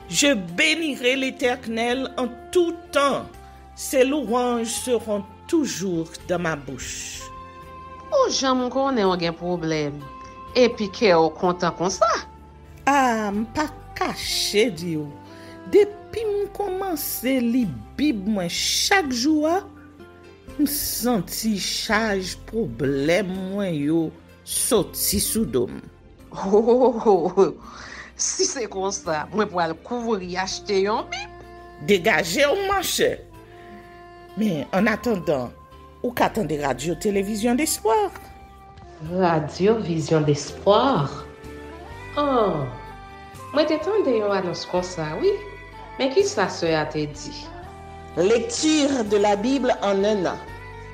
Je bénirai l'Éternel en tout temps. Ses louanges seront toujours dans ma bouche. Oh, j'aime qu'on ait un problème. Et puis qu'elle est content comme ça. Ah, m'pas caché, Dieu. Depuis que commence à lire Bible chaque jour, je senti charge problème moi yo sorti sous dôme. Oh, si c'est comme ça, moi pour aller couvrir acheter un Bible. Dégagez au marché. Mais en attendant, ou qu'attendez radio télévision d'espoir? Radio Vision d'Espoir. Oh, moi t'attendais une annonce comme ça, oui. Mais qui ça a te dit? Lecture de la Bible en un an.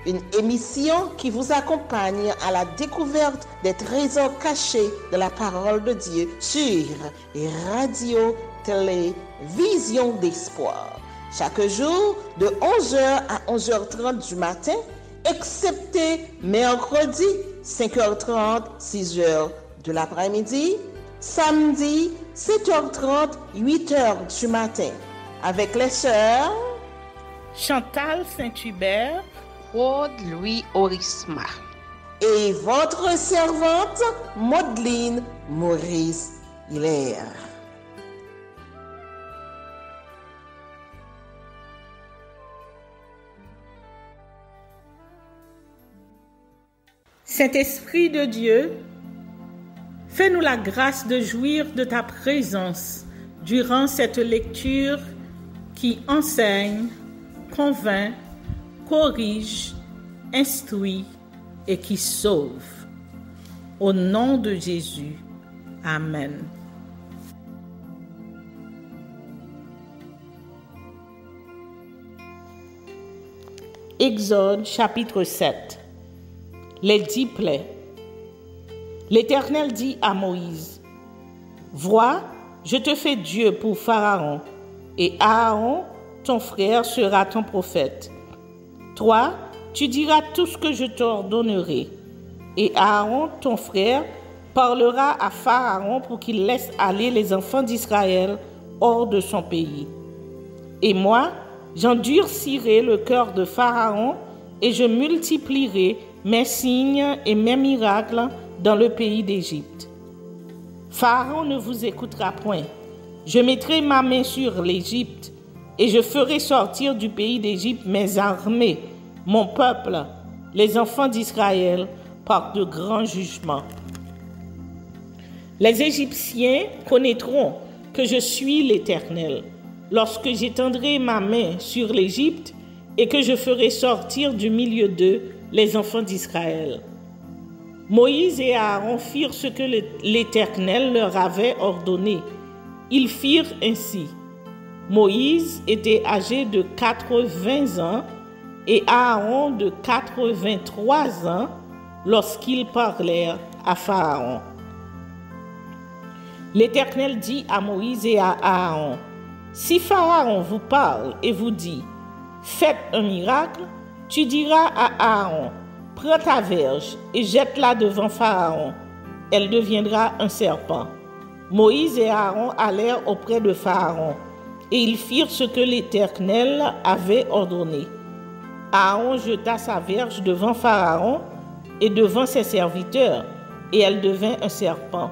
Une émission qui vous accompagne à la découverte des trésors cachés de la parole de Dieu sur Radio Télévision d'Espoir. Chaque jour de 11h à 11h30 du matin, excepté mercredi 5h30, 6h de l'après-midi, samedi 7h30, 8h du matin, avec les sœurs Chantal Saint-Hubert, Claude Louis Orisma et votre servante Maudeline Maurice Hilaire. Saint-Esprit de Dieu, fais-nous la grâce de jouir de ta présence durant cette lecture qui enseigne, convainc, corrige, instruit et qui sauve. Au nom de Jésus. Amen. Exode chapitre 7. Les 10 plaies. L'Éternel dit à Moïse, « Vois, je te fais Dieu pour Pharaon, et Aaron, ton frère, sera ton prophète. Toi, tu diras tout ce que je t'ordonnerai, et Aaron, ton frère, parlera à Pharaon pour qu'il laisse aller les enfants d'Israël hors de son pays. Et moi, j'endurcirai le cœur de Pharaon, et je multiplierai mes signes et mes miracles dans le pays d'Égypte. Pharaon ne vous écoutera point. Je mettrai ma main sur l'Égypte et je ferai sortir du pays d'Égypte mes armées, mon peuple, les enfants d'Israël, par de grands jugements. Les Égyptiens connaîtront que je suis l'Éternel, lorsque j'étendrai ma main sur l'Égypte et que je ferai sortir du milieu d'eux les enfants d'Israël. Moïse et Aaron firent ce que l'Éternel leur avait ordonné. Ils firent ainsi. Moïse était âgé de 80 ans et Aaron de 83 ans lorsqu'ils parlèrent à Pharaon. L'Éternel dit à Moïse et à Aaron, « Si Pharaon vous parle et vous dit, « Faites un miracle », tu diras à Aaron, « Prends ta verge et jette-la devant Pharaon. Elle deviendra un serpent. » Moïse et Aaron allèrent auprès de Pharaon, et ils firent ce que l'Éternel avait ordonné. Aaron jeta sa verge devant Pharaon et devant ses serviteurs, et elle devint un serpent.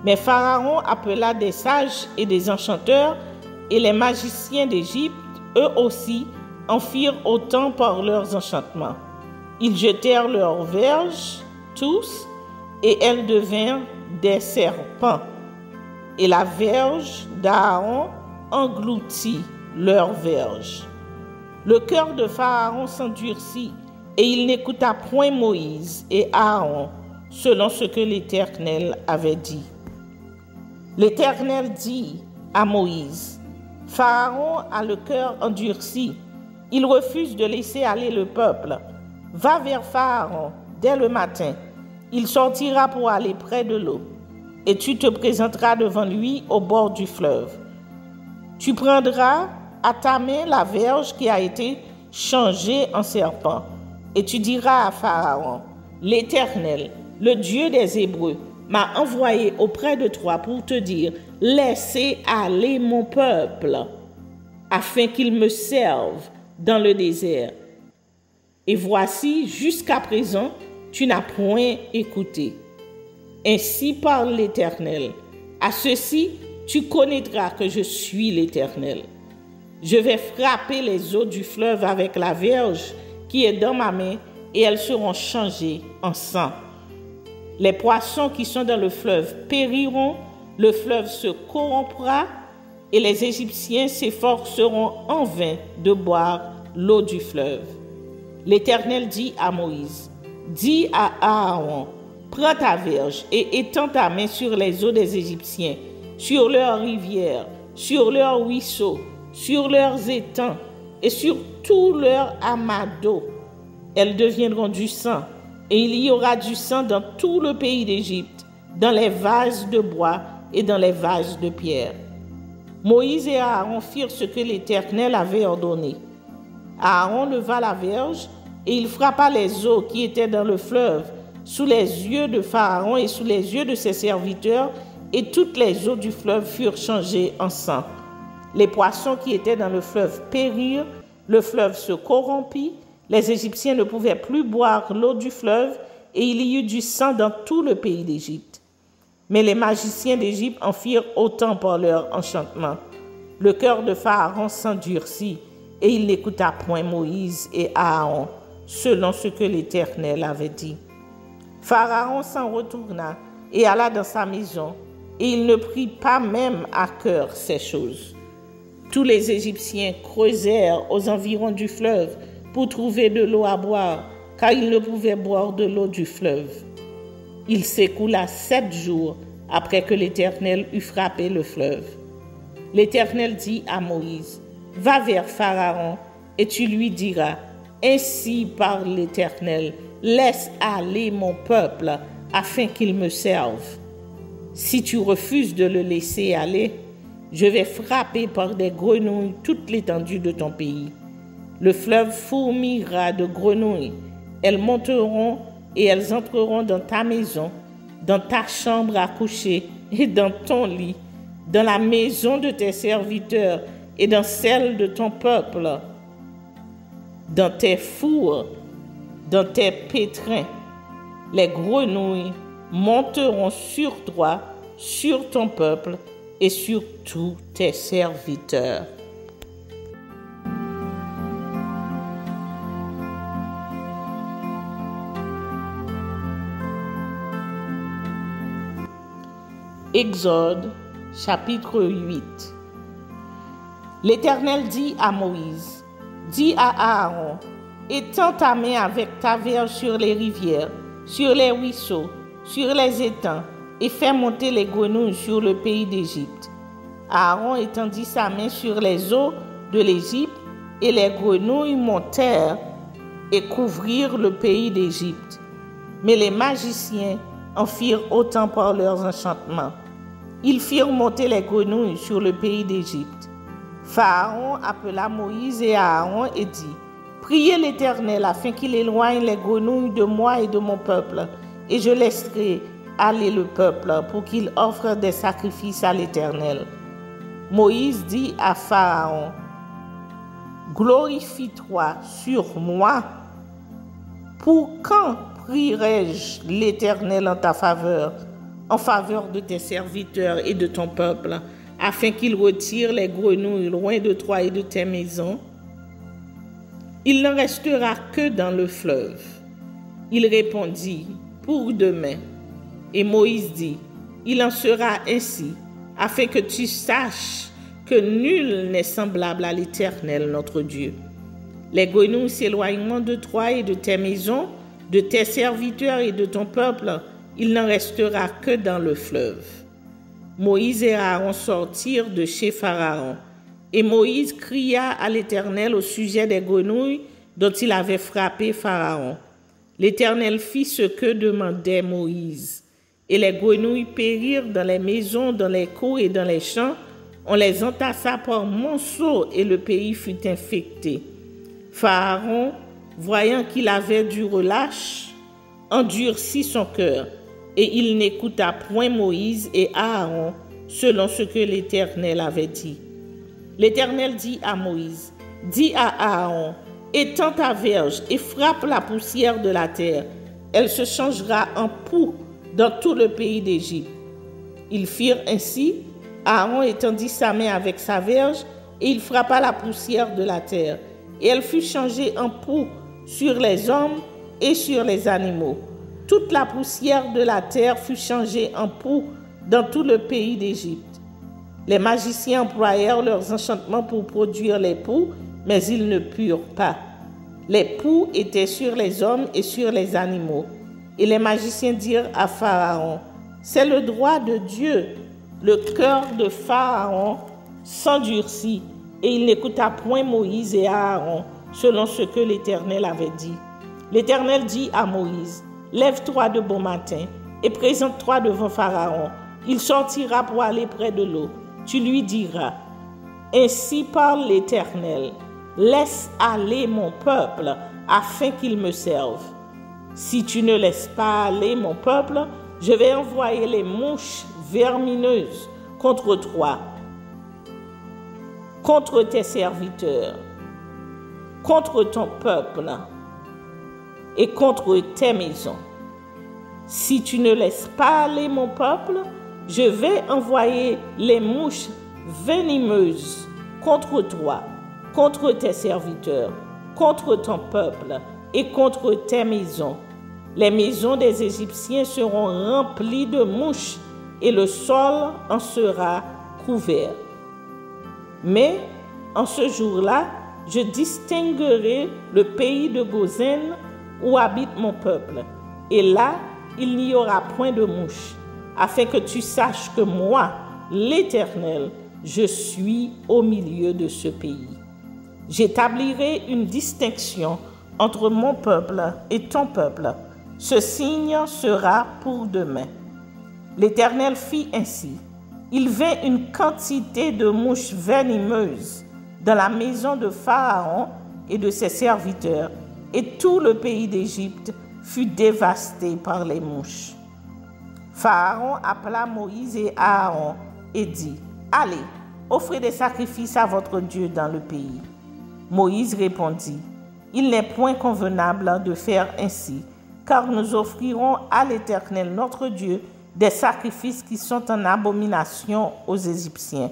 Mais Pharaon appela des sages et des enchanteurs, et les magiciens d'Égypte, eux aussi, en firent autant par leurs enchantements. Ils jetèrent leurs verges, tous, et elles devinrent des serpents. Et la verge d'Aaron engloutit leur verge. Le cœur de Pharaon s'endurcit, et il n'écouta point Moïse et Aaron, selon ce que l'Éternel avait dit. L'Éternel dit à Moïse, « Pharaon a le cœur endurci, il refuse de laisser aller le peuple. Va vers Pharaon dès le matin, il sortira pour aller près de l'eau, et tu te présenteras devant lui au bord du fleuve. Tu prendras à ta main la verge qui a été changée en serpent, et tu diras à Pharaon, « L'Éternel, le Dieu des Hébreux, m'a envoyé auprès de toi pour te dire, laissez aller mon peuple, afin qu'il me serve dans le désert. Et voici, jusqu'à présent, tu n'as point écouté. Ainsi parle l'Éternel. À ceci, tu connaîtras que je suis l'Éternel. Je vais frapper les eaux du fleuve avec la verge qui est dans ma main, et elles seront changées en sang. Les poissons qui sont dans le fleuve périront, le fleuve se corrompra, et les Égyptiens s'efforceront en vain de boire l'eau du fleuve. L'Éternel dit à Moïse, dis à Aaron, prends ta verge et étends ta main sur les eaux des Égyptiens, sur leurs rivières, sur leurs ruisseaux, sur leurs étangs et sur tous leurs amas d'eau. Elles deviendront du sang, et il y aura du sang dans tout le pays d'Égypte, dans les vases de bois et dans les vases de pierre. Moïse et Aaron firent ce que l'Éternel avait ordonné. Aaron leva la verge et il frappa les eaux qui étaient dans le fleuve sous les yeux de Pharaon et sous les yeux de ses serviteurs, et toutes les eaux du fleuve furent changées en sang. Les poissons qui étaient dans le fleuve périrent, le fleuve se corrompit, les Égyptiens ne pouvaient plus boire l'eau du fleuve, et il y eut du sang dans tout le pays d'Égypte. Mais les magiciens d'Égypte en firent autant par leur enchantement. Le cœur de Pharaon s'endurcit, et il n'écouta point Moïse et Aaron, selon ce que l'Éternel avait dit. Pharaon s'en retourna et alla dans sa maison, et il ne prit pas même à cœur ces choses. Tous les Égyptiens creusèrent aux environs du fleuve pour trouver de l'eau à boire, car ils ne pouvaient boire de l'eau du fleuve. Il s'écoula 7 jours après que l'Éternel eut frappé le fleuve. L'Éternel dit à Moïse, « Va vers Pharaon et tu lui diras, « Ainsi parle l'Éternel, laisse aller mon peuple afin qu'il me serve. Si tu refuses de le laisser aller, je vais frapper par des grenouilles toute l'étendue de ton pays. Le fleuve fourmillera de grenouilles. Elles monteront et elles entreront dans ta maison, dans ta chambre à coucher et dans ton lit, dans la maison de tes serviteurs et dans celle de ton peuple, dans tes fours, dans tes pétrins. Les grenouilles monteront sur toi, sur ton peuple et sur tous tes serviteurs. » Exode, chapitre 8. L'Éternel dit à Moïse, « Dis à Aaron, étends ta main avec ta verge sur les rivières, sur les ruisseaux, sur les étangs, et fais monter les grenouilles sur le pays d'Égypte. » Aaron étendit sa main sur les eaux de l'Égypte, et les grenouilles montèrent et couvrirent le pays d'Égypte. Mais les magiciens en firent autant par leurs enchantements. Ils firent monter les grenouilles sur le pays d'Égypte. Pharaon appela Moïse et Aaron et dit, « Priez l'Éternel afin qu'il éloigne les grenouilles de moi et de mon peuple, et je laisserai aller le peuple pour qu'il offre des sacrifices à l'Éternel. » Moïse dit à Pharaon, « Glorifie-toi sur moi. Pour quand prierai-je l'Éternel en ta faveur, en faveur de tes serviteurs et de ton peuple, afin qu'il retire les grenouilles loin de toi et de tes maisons? Il n'en restera que dans le fleuve. » Il répondit, « Pour demain. » Et Moïse dit, « Il en sera ainsi, afin que tu saches que nul n'est semblable à l'Éternel notre Dieu. Les grenouilles s'éloigneront de toi et de tes maisons, de tes serviteurs et de ton peuple, il n'en restera que dans le fleuve. » Moïse et Aaron sortirent de chez Pharaon, et Moïse cria à l'Éternel au sujet des grenouilles dont il avait frappé Pharaon. L'Éternel fit ce que demandait Moïse, et les grenouilles périrent dans les maisons, dans les cours et dans les champs. On les entassa par monceaux et le pays fut infecté. Pharaon, voyant qu'il avait du relâche, endurcit son cœur. Et il n'écouta point Moïse et Aaron selon ce que l'Éternel avait dit. L'Éternel dit à Moïse, dis à Aaron, étends ta verge et frappe la poussière de la terre. Elle se changera en poux dans tout le pays d'Égypte. Ils firent ainsi. Aaron étendit sa main avec sa verge et il frappa la poussière de la terre. Et elle fut changée en poux sur les hommes et sur les animaux. Toute la poussière de la terre fut changée en poux dans tout le pays d'Égypte. Les magiciens employèrent leurs enchantements pour produire les poux, mais ils ne purent pas. Les poux étaient sur les hommes et sur les animaux. Et les magiciens dirent à Pharaon, c'est le droit de Dieu. Le cœur de Pharaon s'endurcit, et il n'écouta point Moïse et Aaron, selon ce que l'Éternel avait dit. L'Éternel dit à Moïse, lève-toi de bon matin et présente-toi devant Pharaon. Il sortira pour aller près de l'eau. Tu lui diras, ainsi parle l'Éternel, laisse aller mon peuple afin qu'il me serve. Si tu ne laisses pas aller mon peuple, je vais envoyer les mouches vermineuses contre toi, contre tes serviteurs, contre ton peuple et contre tes maisons. Si tu ne laisses pas aller mon peuple, je vais envoyer les mouches venimeuses contre toi, contre tes serviteurs, contre ton peuple et contre tes maisons. Les maisons des Égyptiens seront remplies de mouches et le sol en sera couvert. Mais en ce jour-là, je distinguerai le pays de Goshen où habite mon peuple. Et là, il n'y aura point de mouches, afin que tu saches que moi, l'Éternel, je suis au milieu de ce pays. J'établirai une distinction entre mon peuple et ton peuple. Ce signe sera pour demain. L'Éternel fit ainsi. Il vint une quantité de mouches venimeuses dans la maison de Pharaon et de ses serviteurs, et tout le pays d'Égypte fut dévasté par les mouches. Pharaon appela Moïse et Aaron et dit, « Allez, offrez des sacrifices à votre Dieu dans le pays. » Moïse répondit, « Il n'est point convenable de faire ainsi, car nous offrirons à l'Éternel notre Dieu des sacrifices qui sont en abomination aux Égyptiens.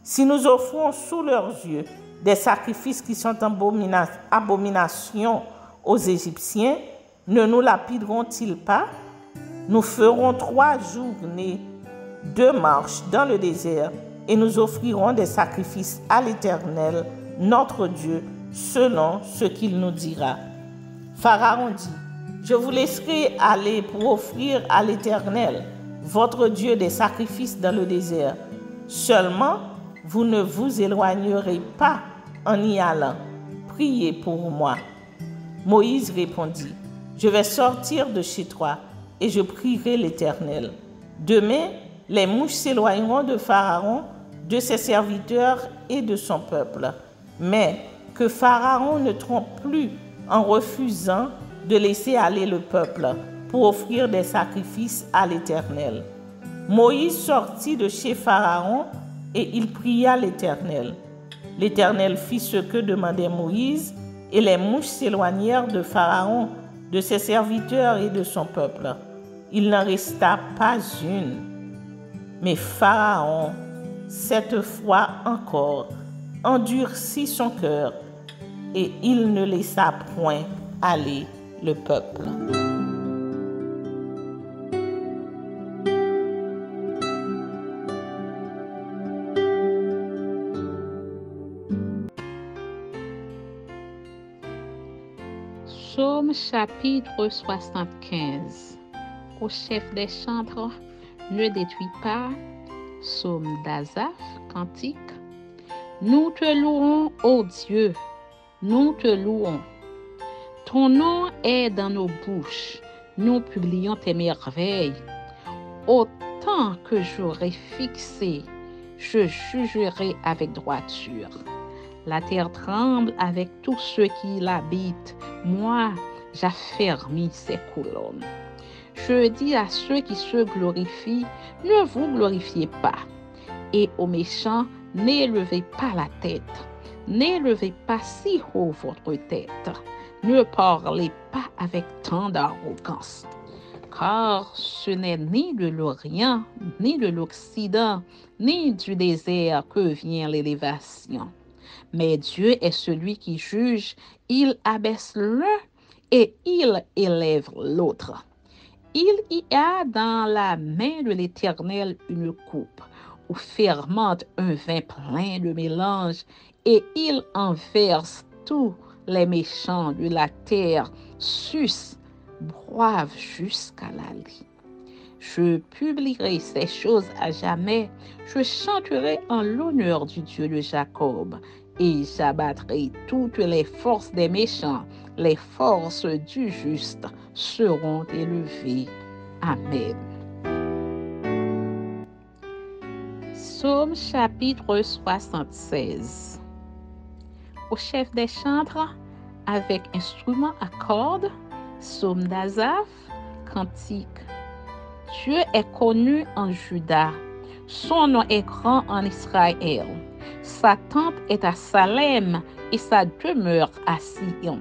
Si nous offrons sous leurs yeux des sacrifices qui sont en abomination aux Égyptiens, ne nous lapideront-ils pas? Nous ferons 3 journées de marche dans le désert et nous offrirons des sacrifices à l'Éternel, notre Dieu, selon ce qu'il nous dira. » Pharaon dit, « Je vous laisserai aller pour offrir à l'Éternel, votre Dieu, des sacrifices dans le désert. Seulement, vous ne vous éloignerez pas en y allant. Priez pour moi. » Moïse répondit, « Je vais sortir de chez toi et je prierai l'Éternel. » Demain, les mouches s'éloigneront de Pharaon, de ses serviteurs et de son peuple. Mais que Pharaon ne trompe plus en refusant de laisser aller le peuple pour offrir des sacrifices à l'Éternel. Moïse sortit de chez Pharaon et il pria l'Éternel. L'Éternel fit ce que demandait Moïse et les mouches s'éloignèrent de Pharaon, de ses serviteurs et de son peuple. Il n'en resta pas une. Mais Pharaon, cette fois encore, endurcit son cœur et il ne laissa point aller le peuple. Psaume chapitre 75. Au chef des chantres, ne détruis pas. Psaume d'Asaph, cantique. Nous te louons, ô Dieu, nous te louons. Ton nom est dans nos bouches, nous publions tes merveilles. Autant que j'aurai fixé, je jugerai avec droiture. La terre tremble avec tous ceux qui l'habitent. Moi, j'affermis ses colonnes. Je dis à ceux qui se glorifient, ne vous glorifiez pas. Et aux méchants, n'élevez pas la tête. N'élevez pas si haut votre tête. Ne parlez pas avec tant d'arrogance. Car ce n'est ni de l'Orient, ni de l'Occident, ni du désert que vient l'élévation. Mais Dieu est celui qui juge, il abaisse l'un et il élève l'autre. Il y a dans la main de l'Éternel une coupe où fermente un vin plein de mélange et il en verse tous les méchants de la terre, sucent, boivent jusqu'à la lie. Je publierai ces choses à jamais, je chanterai en l'honneur du Dieu de Jacob et j'abattrai toutes les forces des méchants, les forces du juste seront élevées. Amen. Psaume chapitre 76. Au chef des chantres, avec instrument à cordes, psaume d'Asaph, cantique. Dieu est connu en Juda, son nom est grand en Israël. Sa tente est à Salem et sa demeure à Sion.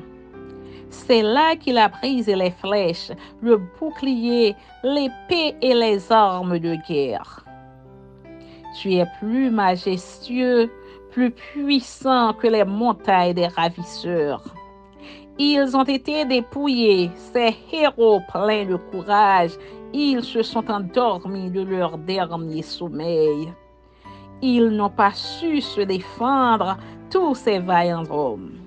C'est là qu'il a brisé les flèches, le bouclier, l'épée et les armes de guerre. Tu es plus majestueux, plus puissant que les montagnes des ravisseurs. Ils ont été dépouillés, ces héros pleins de courage, ils se sont endormis de leur dernier sommeil. Ils n'ont pas su se défendre, tous ces vaillants hommes.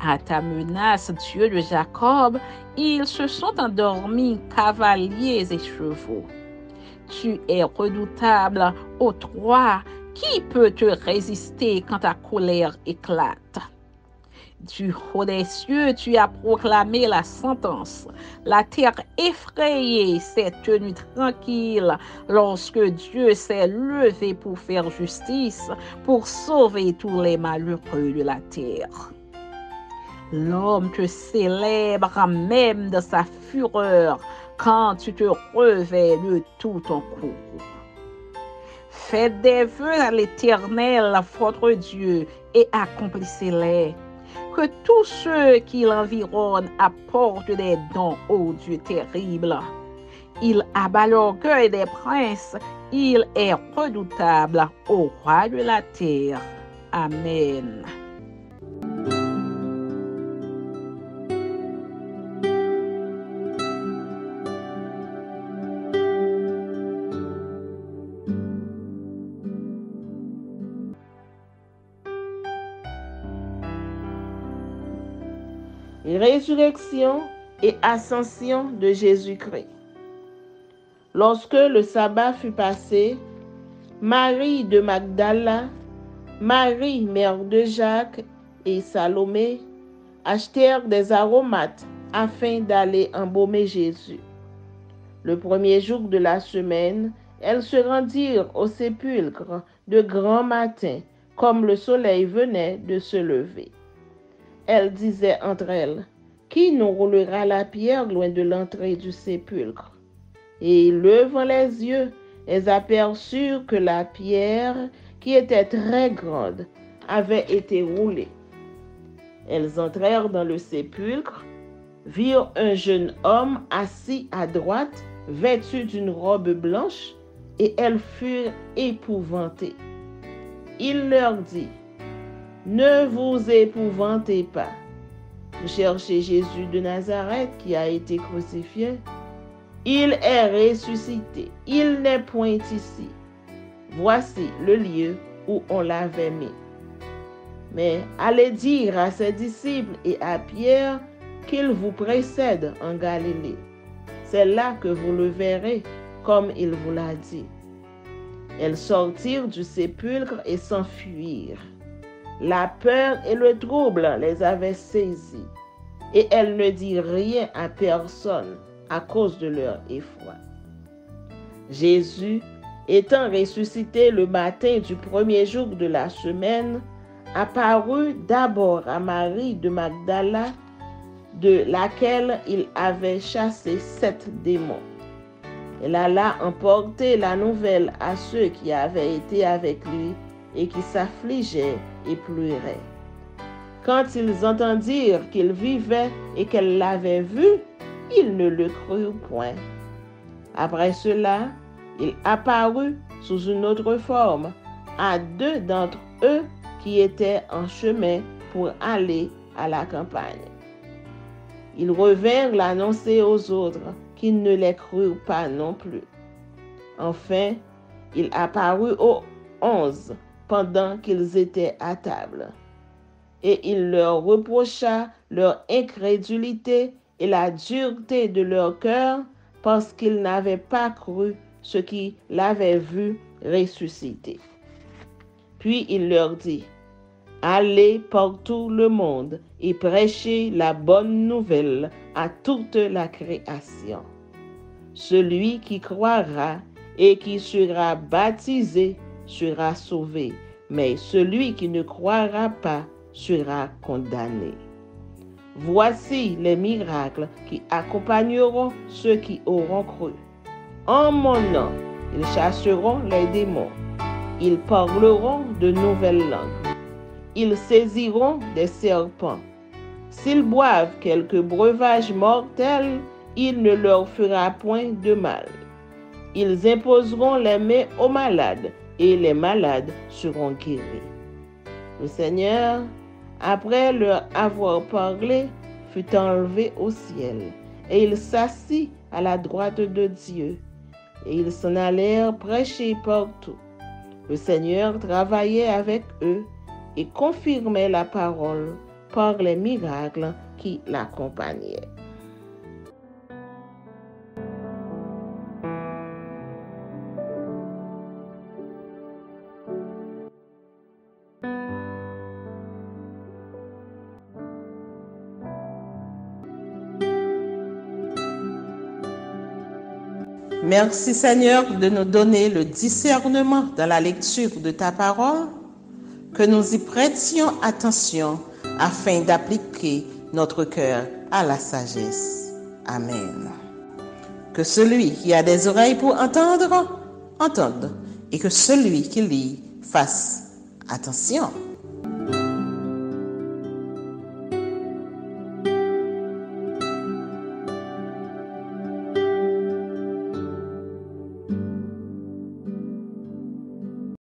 À ta menace, Dieu de Jacob, ils se sont endormis, cavaliers et chevaux. Tu es redoutable, ô Troie, qui peut te résister quand ta colère éclate? Du haut des cieux, tu as proclamé la sentence. La terre effrayée s'est tenue tranquille lorsque Dieu s'est levé pour faire justice, pour sauver tous les malheureux de la terre. L'homme te célèbre même de sa fureur quand tu te revais de tout ton cours. Faites des vœux à l'Éternel, votre Dieu, et accomplissez-les. Que tous ceux qui l'environnent apportent des dons au Dieu terrible. Il abat l'orgueil des princes, il est redoutable au roi de la terre. Amen. Résurrection et ascension de Jésus-Christ. Lorsque le sabbat fut passé, Marie de Magdala, Marie, mère de Jacques, et Salomé achetèrent des aromates afin d'aller embaumer Jésus. Le premier jour de la semaine, elles se rendirent au sépulcre de grand matin, comme le soleil venait de se lever. Elles disaient entre elles, « Qui nous roulera la pierre loin de l'entrée du sépulcre ?» Et levant les yeux, elles aperçurent que la pierre, qui était très grande, avait été roulée. Elles entrèrent dans le sépulcre, virent un jeune homme assis à droite, vêtu d'une robe blanche, et elles furent épouvantées. Il leur dit, « Ne vous épouvantez pas. Vous cherchez Jésus de Nazareth qui a été crucifié. Il est ressuscité. Il n'est point ici. Voici le lieu où on l'avait mis. Mais allez dire à ses disciples et à Pierre qu'il vous précède en Galilée. C'est là que vous le verrez, comme il vous l'a dit. » Elles sortirent du sépulcre et s'enfuirent. La peur et le trouble les avaient saisies, et elles ne dirent rien à personne à cause de leur effroi. Jésus, étant ressuscité le matin du premier jour de la semaine, apparut d'abord à Marie de Magdala, de laquelle il avait chassé 7 démons. Elle alla emporter la nouvelle à ceux qui avaient été avec lui et qui s'affligeaient et pleuraient. Quand ils entendirent qu'il vivait et qu'elle l'avait vu, ils ne le crurent point. Après cela, il apparut sous une autre forme à 2 d'entre eux qui étaient en chemin pour aller à la campagne. Ils revinrent l'annoncer aux autres, qui ne les crurent pas non plus. Enfin, il apparut aux 11 pendant qu'ils étaient à table. Et il leur reprocha leur incrédulité et la dureté de leur cœur, parce qu'ils n'avaient pas cru ce qui l'avait vu ressusciter. Puis il leur dit: allez par tout le monde et prêchez la bonne nouvelle à toute la création. Celui qui croira et qui sera baptisé sera sauvé, mais celui qui ne croira pas sera condamné. Voici les miracles qui accompagneront ceux qui auront cru. En mon nom, ils chasseront les démons. Ils parleront de nouvelles langues. Ils saisiront des serpents. S'ils boivent quelque breuvage mortel, il ne leur fera point de mal. Ils imposeront les mains aux malades et les malades seront guéris. Le Seigneur, après leur avoir parlé, fut enlevé au ciel, et il s'assit à la droite de Dieu, et ils s'en allèrent prêcher partout. Le Seigneur travaillait avec eux et confirmait la parole par les miracles qui l'accompagnaient. Merci Seigneur de nous donner le discernement dans la lecture de ta parole, que nous y prêtions attention afin d'appliquer notre cœur à la sagesse. Amen. Que celui qui a des oreilles pour entendre, entende, et que celui qui lit fasse attention.